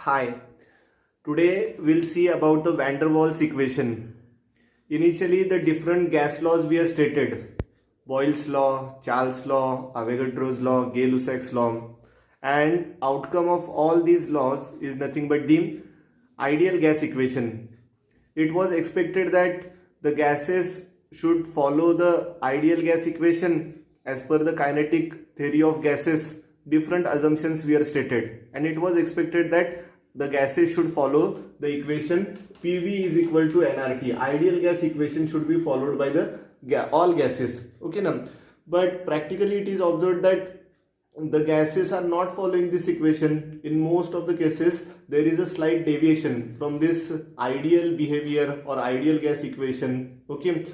Hi, today we'll see about the van der Waals equation. Initially, the different gas laws we have stated: Boyle's law, Charles' law, Avogadro's law, Gay-Lussac's law, and outcome of all these laws is nothing but the ideal gas equation. It was expected that the gases should follow the ideal gas equation as per the kinetic theory of gases. Different assumptions were stated, and it was expected that the gases should follow the equation PV is equal to nRT. Ideal gas equation should be followed by the all gases. Okay, now, but practically it is observed that the gases are not following this equation. In most of the cases, there is a slight deviation from this ideal behavior or ideal gas equation. Okay,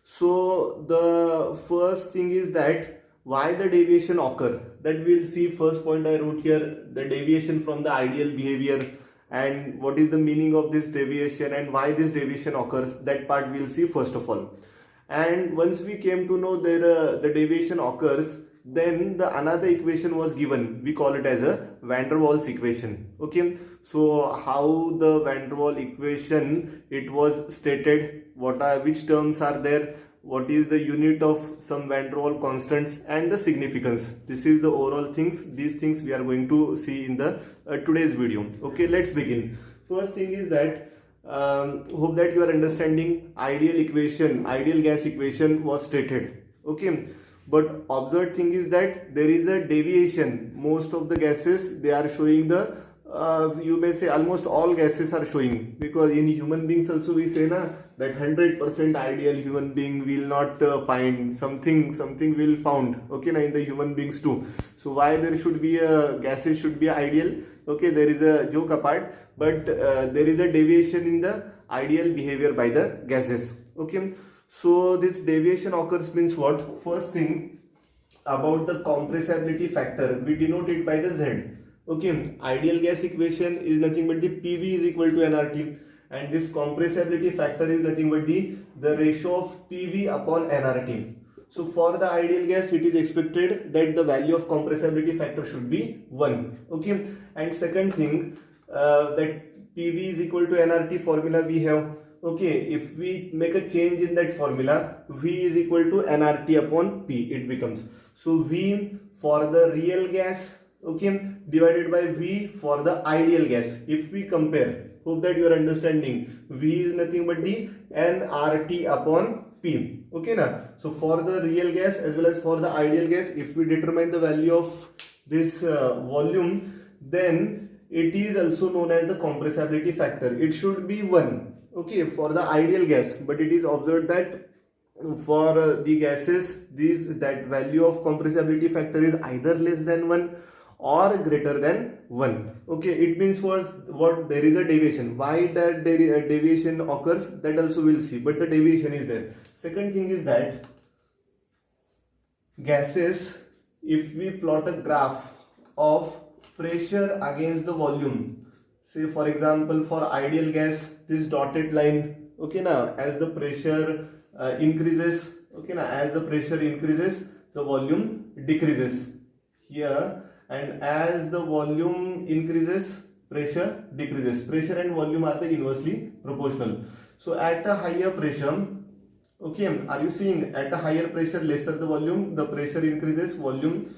so the first thing is that why the deviation occur, that we'll see. First point I wrote here, the deviation from the ideal behavior, and what is the meaning of this deviation and why this deviation occurs, that part we'll see first of all. And once we came to know that the deviation occurs, then the another equation was given. We call it as a van der Waals equation. Okay, so how the van der Waals equation it was stated, what are which terms are there, what is the unit of some van der Waals constants, and the significance. This is the overall things. These things we are going to see in the today's video. Okay, let's begin. First thing is that hope that you are understanding. Ideal gas equation was stated. Okay, but observed thing is that there is a deviation. Most of the gases, they are showing the you may say almost all gases are showing, because in human beings also we say na that 100% ideal human being will not find something will found. Okay, na, in the human beings too. So why there should be a gases should be ideal? Okay, there is a joke apart, but there is a deviation in the ideal behavior by the gases. Okay, so this deviation occurs means what? First thing about the compressibility factor, we denote it by the Z. Okay, ideal gas equation is nothing but the PV is equal to nRT, and this compressibility factor is nothing but the ratio of PV upon nRT. So for the ideal gas, it is expected that the value of compressibility factor should be 1. Okay, and second thing, that PV is equal to nRT formula we have. Okay, if we make a change in that formula, V is equal to nRT upon P, it becomes. So V for the real gas, okay, divided by V for the ideal gas. If we compare, hope that you are understanding, V is nothing but the nRT upon P. Okay, na? So for the real gas as well as for the ideal gas, if we determine the value of this volume, then it is also known as the compressibility factor. It should be 1. Okay, for the ideal gas, but it is observed that for the gases, that value of compressibility factor is either less than 1 or greater than 1. Okay, it means what there is a deviation. Why that deviation occurs, that also we'll see, but the deviation is there. Second thing is that gases, if we plot a graph of pressure against the volume, say for example for ideal gas, this dotted line, okay, now as the pressure increases, okay, now as the pressure increases, the volume decreases here, and as the volume increases, pressure decreases. Pressure and volume are the inversely proportional. So at a higher pressure, okay, are you seeing, at a higher pressure lesser the volume, the pressure increases, volume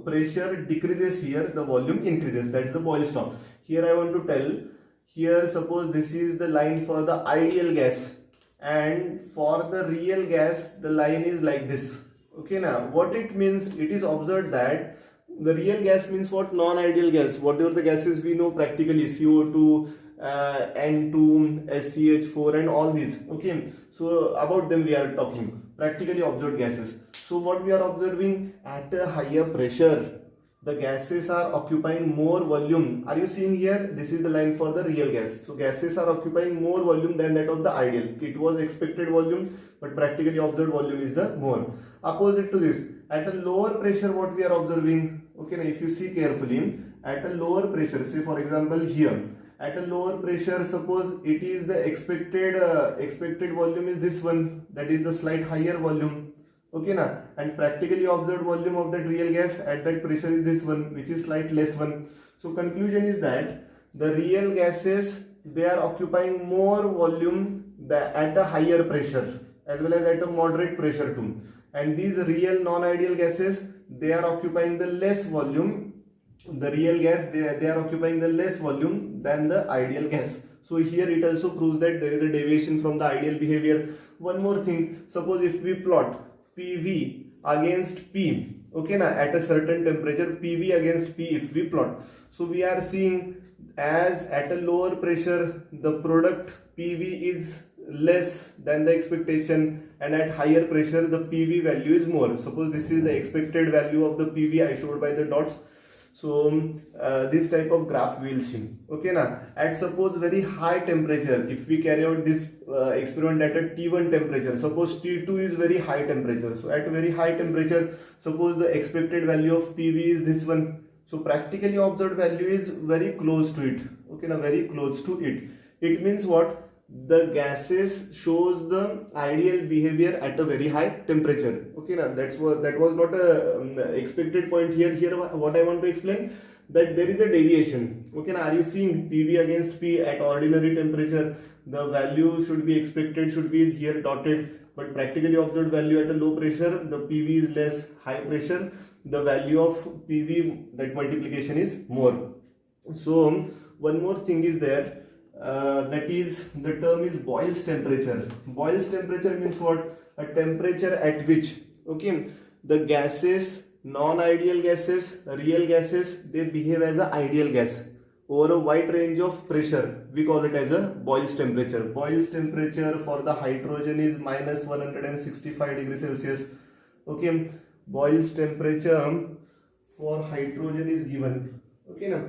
pressure decreases here, the volume increases. That is the Boyle's law. Here I want to tell, here suppose this is the line for the ideal gas, and for the real gas the line is like this. Okay, now what it means, it is observed that the real gas means what? Non-ideal gas. Whatever the gases we know practically, CO2, N2, SCH4 and all these. Okay, so about them we are talking, practically observed gases. So what we are observing, at a higher pressure, the gases are occupying more volume. Are you seeing here? This is the line for the real gas. So gases are occupying more volume than that of the ideal. It was expected volume, but practically observed volume is the more. Opposite to this, at a lower pressure, what we are observing? Okay, now if you see carefully, at a lower pressure, say for example here, at a lower pressure, suppose it is the expected volume is this one, that is the slight higher volume. Okay na, and practically observed volume of that real gas at that pressure is this one, which is slight less one. So conclusion is that the real gases, they are occupying more volume at a higher pressure as well as at a moderate pressure too, and these real non-ideal gases, they are occupying the less volume. The real gas, they are occupying the less volume than the ideal gas. So here it also proves that there is a deviation from the ideal behavior. One more thing, suppose if we plot PV against P, okay na, at a certain temperature, PV against P if we plot, so we are seeing as at a lower pressure the product PV is less than the expectation, and at higher pressure the PV value is more. Suppose this is the expected value of the PV I showed by the dots. So this type of graph we will see. Okay na, at suppose very high temperature, if we carry out this experiment at a T1 temperature, suppose T2 is very high temperature, so at very high temperature, suppose the expected value of PV is this one, so practically observed value is very close to it. Okay na, very close to it. It means what? The gases shows the ideal behavior at a very high temperature. Okay now, that was not a expected point here. What I want to explain, that there is a deviation. Okay now, are you seeing PV against P at ordinary temperature, the value should be expected should be here dotted, but practically observed value at a low pressure, the PV is less, high pressure the value of PV, that multiplication is more. So one more thing is there, that is, the term is Boyle's temperature. Boyle's temperature means what? A temperature at which, okay, the gases, non-ideal gases, real gases, they behave as an ideal gas over a wide range of pressure. We call it as a Boyle's temperature. Boyle's temperature for the hydrogen is minus 165 degrees Celsius. Okay, Boyle's temperature for hydrogen is given. Okay now,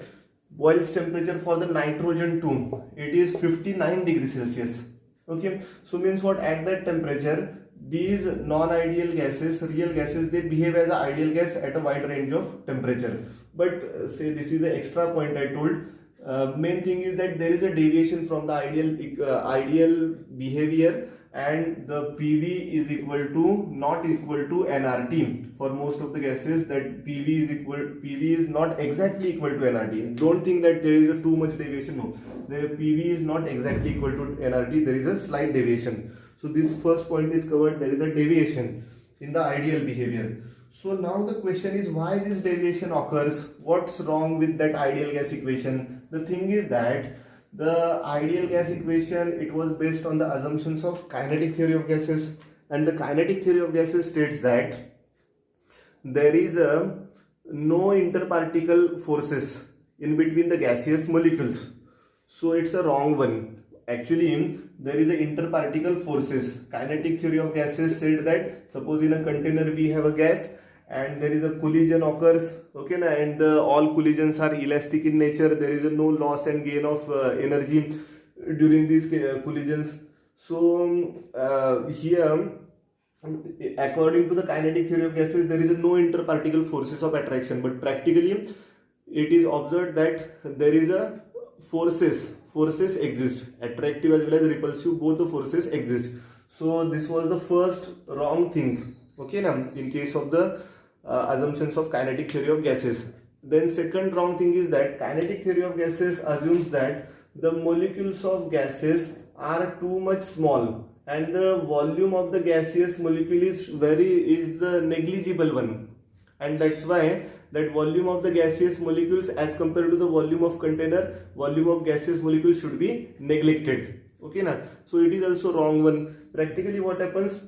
Boyle's temperature for the nitrogen too, it is 59 degrees Celsius. Okay, so means what? At that temperature, these non-ideal gases, real gases, they behave as an ideal gas at a wide range of temperature. But say this is an extra point I told. Main thing is that there is a deviation from the ideal behavior, and the PV is not equal to nRT. For most of the gases, that PV is not exactly equal to nRT. Don't think that there is a too much deviation. No, the PV is not exactly equal to nRT. There is a slight deviation. So this first point is covered. There is a deviation in the ideal behavior. So now the question is, why this deviation occurs? What's wrong with that ideal gas equation? The thing is that the ideal gas equation, it was based on the assumptions of kinetic theory of gases, and the kinetic theory of gases states that there is no interparticle forces in between the gaseous molecules. So it's a wrong one. Actually, there is a interparticle forces. Kinetic theory of gases said that suppose in a container we have a gas and there is a collision occurs, okay na, and all collisions are elastic in nature. There is no loss and gain of energy during these collisions. So here, according to the kinetic theory of gases, there is no interparticle forces of attraction, but practically it is observed that there is a forces exist, attractive as well as repulsive, both the forces exist. So this was the first wrong thing, okay now, in case of the assumptions of kinetic theory of gases. Then second wrong thing is that kinetic theory of gases assumes that the molecules of gases are too much small, and the volume of the gaseous molecule is the negligible one, and that's why that volume of the gaseous molecules as compared to the volume of container, volume of gaseous molecules should be neglected. Okay na, so it is also wrong one. Practically what happens,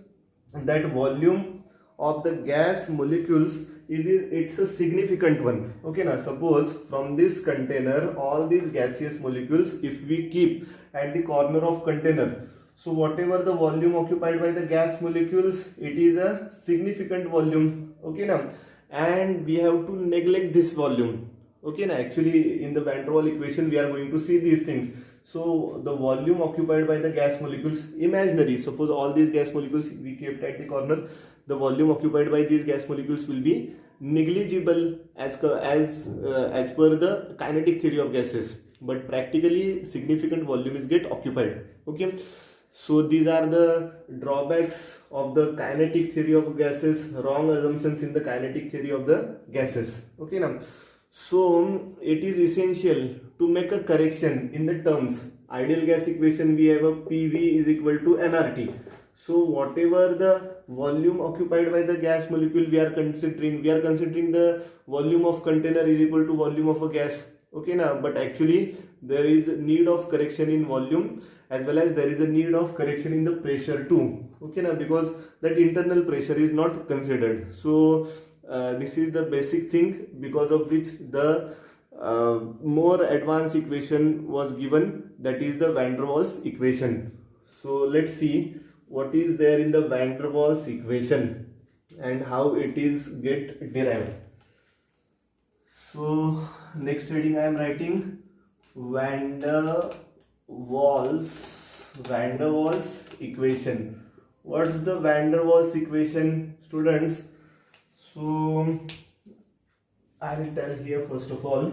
that volume of the gas molecules it's a significant one. Okay na, suppose from this container all these gaseous molecules if we keep at the corner of container, so whatever the volume occupied by the gas molecules, it is a significant volume. Okay na, and we have to neglect this volume. Okay na, actually in the van der Waals equation we are going to see these things. So the volume occupied by the gas molecules, imaginary, suppose all these gas molecules we kept at the corner, the volume occupied by these gas molecules will be negligible as per the kinetic theory of gases, but practically significant volume is get occupied. Okay, So these are the drawbacks of the kinetic theory of gases, wrong assumptions in the kinetic theory of the gases. Okay now. So it is essential to make a correction in the terms. Ideal gas equation, we have a PV is equal to nRT. So whatever the volume occupied by the gas molecule we are considering the volume of container is equal to volume of a gas. Okay now, but actually there is need of correction in volume as well as there is a need of correction in the pressure too. Okay now, because that internal pressure is not considered. So this is the basic thing because of which the more advanced equation was given, that is the van der Waals equation. So let's see what is there in the van der Waals equation and how it is get derived. So next heading I am writing van der Waals equation. What's the van der Waals equation, students? So I'll tell here first of all.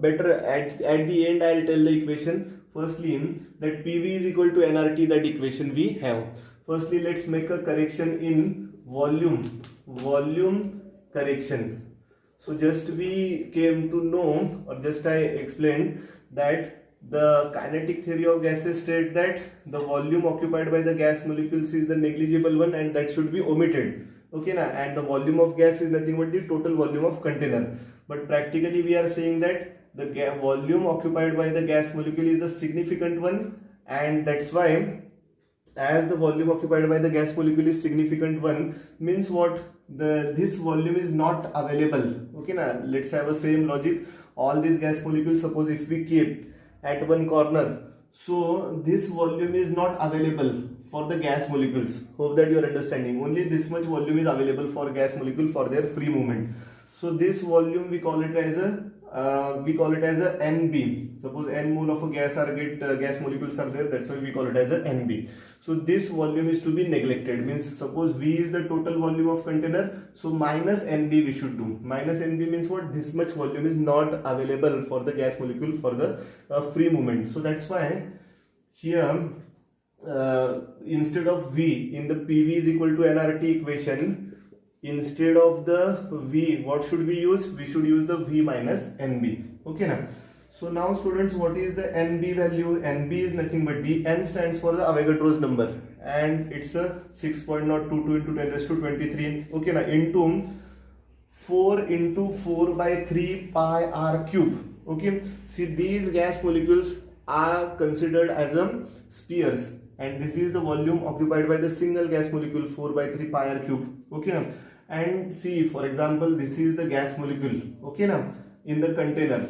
Better at the end I'll tell the equation. Firstly, that PV is equal to nRT, that equation we have. Firstly, let's make a correction in volume correction. So just we came to know, or just I explained that the kinetic theory of gases state that the volume occupied by the gas molecules is the negligible one and that should be omitted. Okay na, and the volume of gas is nothing but the total volume of container. But practically we are saying that the volume occupied by the gas molecule is the significant one, and that's why as the volume occupied by the gas molecule is significant one, means what, this volume is not available. Okay na, let's have a same logic. All these gas molecules, suppose if we keep at one corner, so this volume is not available for the gas molecules. Hope that you are understanding. Only this much volume is available for gas molecule for their free movement. So this volume we call it as a NB. Suppose n mole of a gas gas molecules are there, that's why we call it as a NB. So this volume is to be neglected, means suppose V is the total volume of container, so minus NB we should do. Minus NB means what, this much volume is not available for the gas molecule for the free movement. So that's why here instead of V in the PV is equal to nRT equation, instead of the V, what should we use? We should use the V minus NB. Okay now. So now students, what is the NB value? NB is nothing but the N stands for the Avogadro's number and it's a 6.022 into 10 raised to 23. Okay now, into 4 into 4 by 3 pi r cube. Okay, see these gas molecules are considered as spheres and this is the volume occupied by the single gas molecule, 4 by 3 pi r cube. Okay now, and see for example this is the gas molecule, okay now, in the container.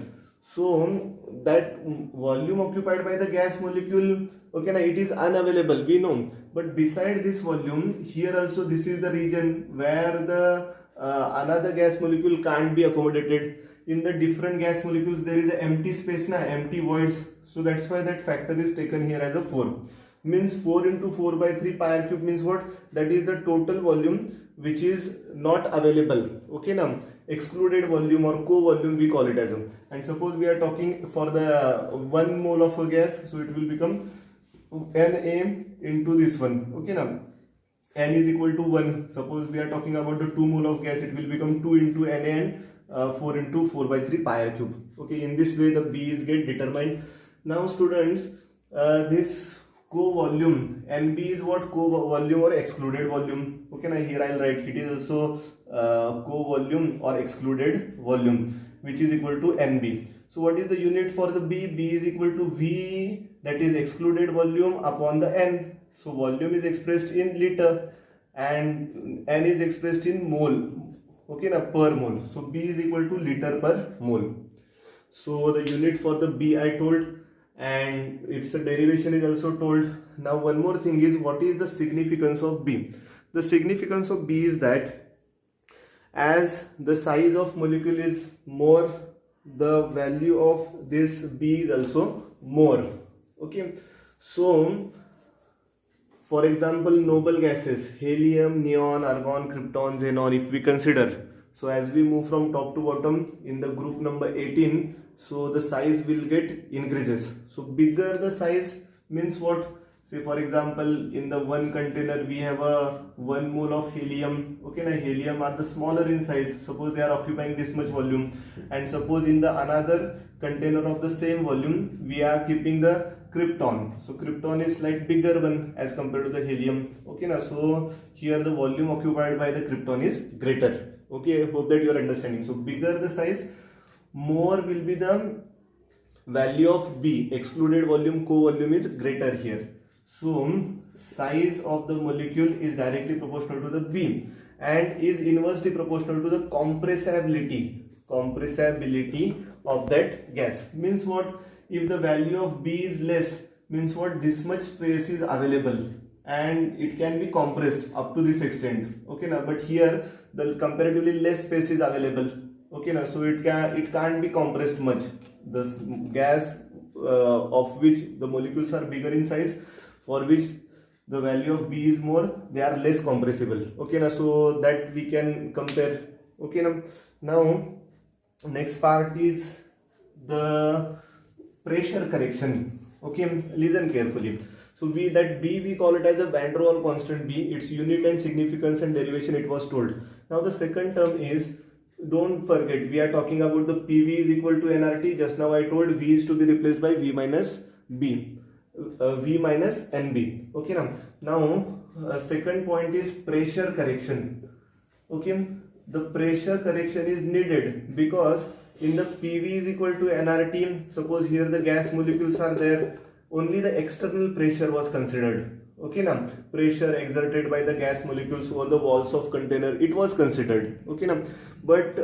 So that volume occupied by the gas molecule, okay now, it is unavailable, we know, but beside this volume here also this is the region where the another gas molecule can't be accommodated. In the different gas molecules there is an empty space na, empty voids, so that's why that factor is taken here as a 4. Means 4 into 4 by 3 pi r cube means what, that is the total volume which is not available. Okay now, excluded volume or co-volume we call it as and suppose we are talking for the 1 mole of a gas, so it will become Na into this one. Okay now, N is equal to 1. Suppose we are talking about the 2 mole of gas, it will become 2 into Na and 4 into 4 by 3 pi r cube. Okay, in this way the B is get determined. Now students, this co-volume, NB is what, co-volume or excluded volume. Okay, now here I'll write it is also co-volume or excluded volume, which is equal to NB. So what is the unit for the B? B is equal to V, that is excluded volume, upon the N. So volume is expressed in liter and N is expressed in mole. Okay, now per mole. So B is equal to liter per mole. So the unit for the B I told, and its derivation is also told. Now one more thing is, what is the significance of B? The significance of B is that as the size of molecule is more, the value of this B is also more. Okay, so for example noble gases, helium, neon, argon, krypton, xenon, if we consider, so as we move from top to bottom in the group number 18, so the size will get increases. So bigger the size means what? Say for example, in the one container we have a 1 mole of helium. Okay, now helium are the smaller in size. Suppose they are occupying this much volume, and suppose in the another container of the same volume we are keeping the krypton. So krypton is like bigger one as compared to the helium. Okay, now so here the volume occupied by the krypton is greater. Okay, I hope that you are understanding. So bigger the size, more will be the value of B, excluded volume, co-volume is greater here. So size of the molecule is directly proportional to the B and is inversely proportional to the compressibility of that gas. Means what? If the value of B is less, means what? This much space is available and it can be compressed up to this extent. Okay, now but here the comparatively less space is available. Okay, now so it can't be compressed much. The gas of which the molecules are bigger in size, for which the value of B is more, they are less compressible. Okay, now so that we can compare. Okay, now next part is the pressure correction. Okay, listen carefully. So that B, we call it as a van der Waals constant B, its unit and significance and derivation it was told. Now the second term is, don't forget, we are talking about the PV is equal to nRT. Just now I told V is to be replaced by V minus B, V minus NB. Okay, now second point is pressure correction. Okay, the pressure correction is needed because in the PV is equal to nRT, suppose here the gas molecules are there, only the external pressure was considered. Okay, now pressure exerted by the gas molecules over the walls of container, it was considered. Okay, now but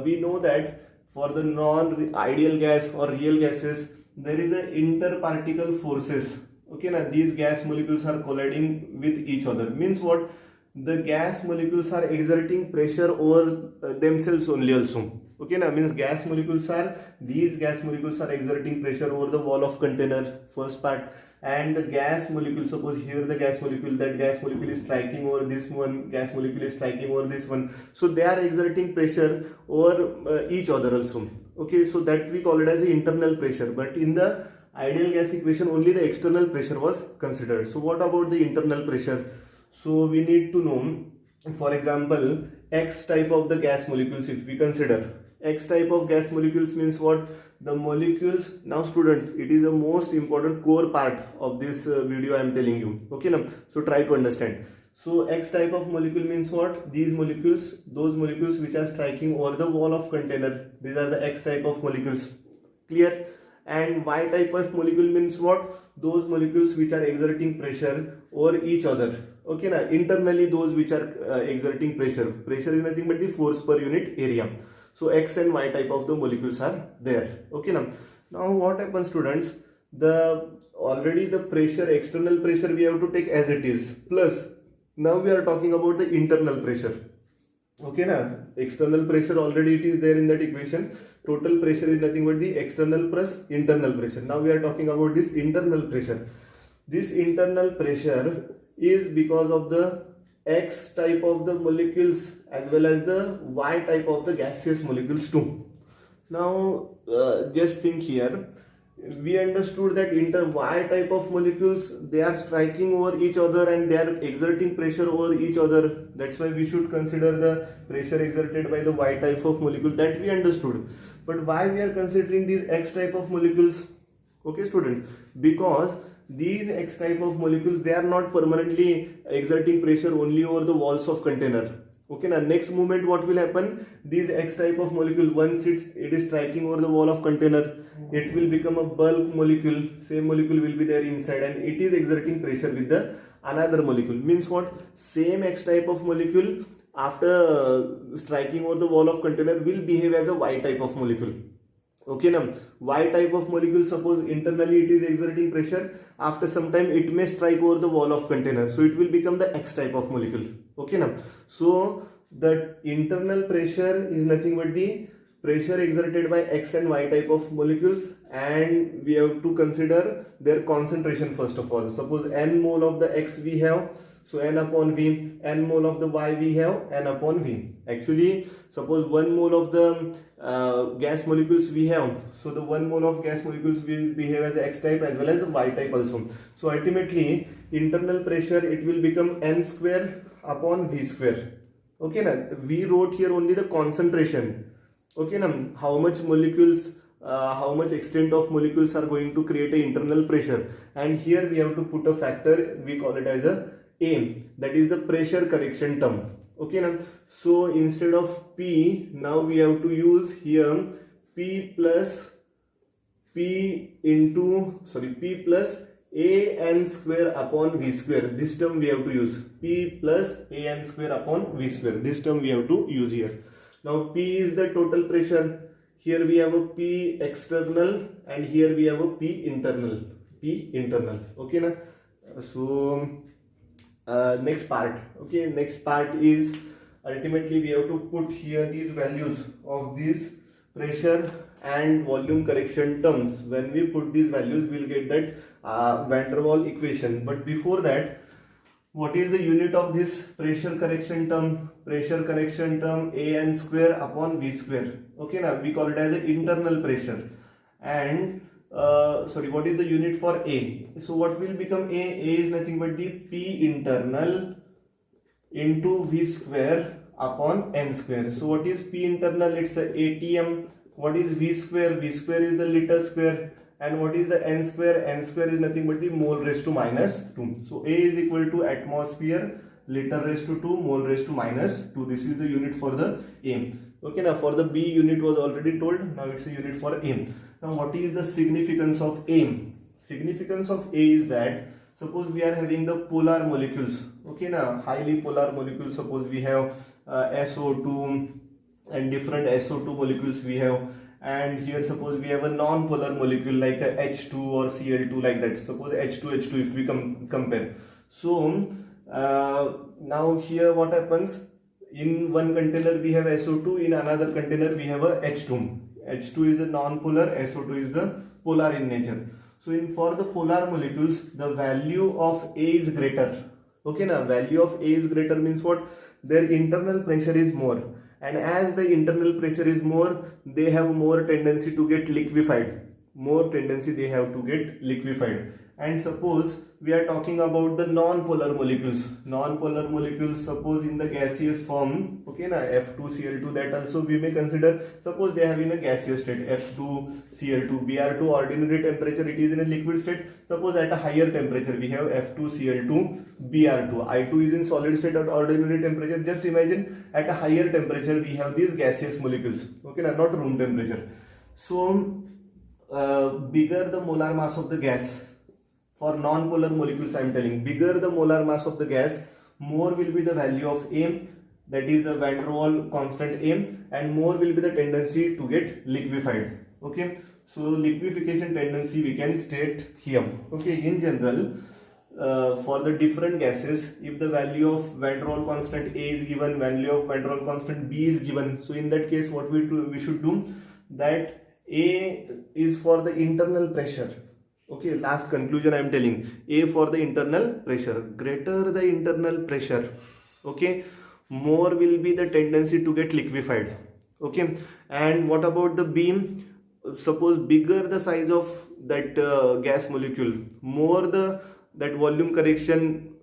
we know that for the non-ideal gas or real gases, there is a interparticle forces. Okay, now these gas molecules are colliding with each other. Means what? The gas molecules are exerting pressure over themselves only also. Okay, now means these gas molecules are exerting pressure over the wall of container, first part. And the gas molecule, suppose here the gas molecule, that gas molecule is striking over this one, gas molecule is striking over this one, so they are exerting pressure over each other also. Okay, so that we call it as the internal pressure, but in the ideal gas equation only the external pressure was considered. So what about the internal pressure? So we need to know, for example, X type of the gas molecules. If we consider X type of gas molecules, means what? The molecules, now students, it is the most important core part of this video I am telling you. Okay, now so try to understand. So X type of molecule means what? These molecules, those molecules which are striking over the wall of container, these are the X type of molecules. Clear? And Y type of molecule means what? Those molecules which are exerting pressure over each other. Okay, now internally those which are exerting pressure. Pressure is nothing but the force per unit area. So X and Y type of the molecules are there. Okay, now what happens, students? Already the pressure, external pressure we have to take as it is. Plus now we are talking about the internal pressure. Okay, now external pressure already it is there in that equation. Total pressure is nothing but the external plus internal pressure. Now we are talking about this internal pressure. This internal pressure is because of the X type of the molecules as well as the Y type of the gaseous molecules too. Now just think here, we understood that Y type of molecules, they are striking over each other and they are exerting pressure over each other. That's why we should consider the pressure exerted by the Y type of molecule, that we understood. But why we are considering these X type of molecules? Okay, students, because these X type of molecules, they are not permanently exerting pressure only over the walls of container. Okay, now next moment what will happen? These X type of molecule, once it is striking over the wall of container, it will become a bulk molecule. Same molecule will be there inside and it is exerting pressure with the another molecule. Means what? Same X type of molecule after striking over the wall of container will behave as a Y type of molecule. Okay, now Y type of molecule, suppose internally it is exerting pressure, after some time it may strike over the wall of container, so it will become the X type of molecule. Okay, now so the internal pressure is nothing but the pressure exerted by X and Y type of molecules, and we have to consider their concentration first of all. Suppose N mole of the X we have, So n upon v, n mole of the y we have n upon v. Actually, suppose 1 mole of the gas molecules we have, so the 1 mole of gas molecules will behave as x type as well as y type also. So ultimately internal pressure it will become n square upon v square. Okay na, we wrote here only the concentration. Okay na, how much molecules, how much extent of molecules are going to create an internal pressure, and here we have to put a factor, we call it as a A, that is the pressure correction term. Okay now, so instead of P, now we have to use here P plus a n square upon v square. This term we have to use, P plus a n square upon v square. This term we have to use here. Now P is the total pressure. Here we have a P external and here we have a P internal. Okay na? So next part. Okay, next part is ultimately we have to put here these values of these pressure and volume correction terms. When we put these values, we'll get that van der Waals equation. But before that, what is the unit of this pressure correction term? Pressure correction term a n square upon v square. Okay, now we call it as an internal pressure. And what is the unit for A? So what will become A? A is nothing but the P internal into V square upon N square. So what is P internal? It's a ATM. What is V square? V square is the liter square. And what is the N square? N square is nothing but the mole raised to minus 2. So A is equal to atmosphere liter raised to 2 mole raised to minus 2. This is the unit for the A. Okay, now for the B unit was already told. Now it's a unit for A. Now what is the significance of A? Significance of A is that suppose we are having the polar molecules. Okay, now highly polar molecules. Suppose we have SO2 and different SO2 molecules we have. And here suppose we have a non-polar molecule like a H2 or Cl2 like that. Suppose H2 if we compare. So now here what happens? In one container we have SO2, in another container we have a H2. H2 is a non-polar, SO2 is the polar in nature. So for the polar molecules, the value of A is greater. Okay, now value of A is greater means what? Their internal pressure is more. And as the internal pressure is more, they have more tendency to get liquefied. And suppose we are talking about the non-polar molecules. Non-polar molecules, suppose in the gaseous form, okay na, F2Cl2, that also we may consider. Suppose they have in a gaseous state, F2Cl2, Br2 ordinary temperature, it is in a liquid state. Suppose at a higher temperature we have F2Cl2, Br2. I2 is in solid state at ordinary temperature. Just imagine at a higher temperature we have these gaseous molecules. Okay na, not room temperature. So bigger the molar mass of the gas. For non-polar molecules I am telling, bigger the molar mass of the gas, more will be the value of A, that is the van der Waals constant A, and more will be the tendency to get liquefied. Okay, so liquefaction tendency we can state here. Okay, in general, for the different gases, if the value of van der Waals constant A is given, value of van der Waals constant B is given, so in that case what we should do, that A is for the internal pressure. Okay, last conclusion I am telling, A for the internal pressure. Greater the internal pressure, okay, more will be the tendency to get liquefied. Okay, and what about the B? Suppose bigger the size of that gas molecule, more that volume correction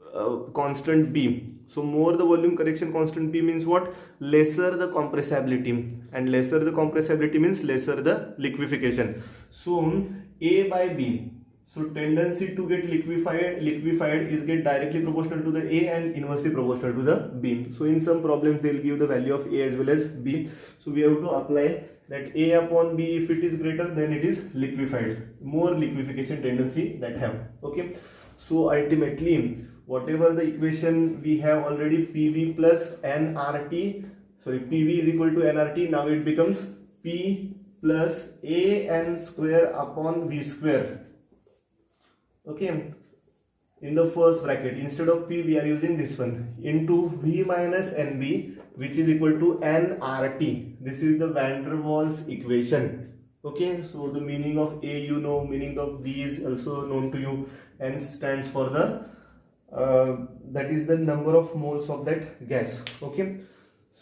constant B. So more the volume correction constant B means what? Lesser the compressibility, and lesser the compressibility means lesser the liquefaction. So A by B. So tendency to get liquefied is get directly proportional to the A and inversely proportional to the B. So in some problems they will give the value of A as well as B. So we have to apply that A upon B. If it is greater, then it is liquefied. More liquefaction tendency that have. Okay. So ultimately, whatever the equation we have already, PV plus nRT. Sorry, PV is equal to nRT. Now it becomes P plus AN square upon V square. Okay, in the first bracket, instead of P we are using this one, into V minus NB, which is equal to nRT. This is the van der Waals equation. Okay, so the meaning of A you know, meaning of V is also known to you. N stands for the that is the number of moles of that gas. Okay,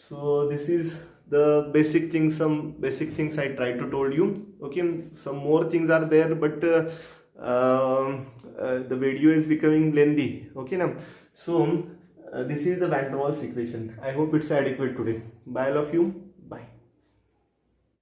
so this is the basic things, some basic things I tried to told you. Okay, some more things are there, but the video is becoming lengthy. Okay now, so this is the van der Waals equation. I hope it's adequate today. Bye all of you.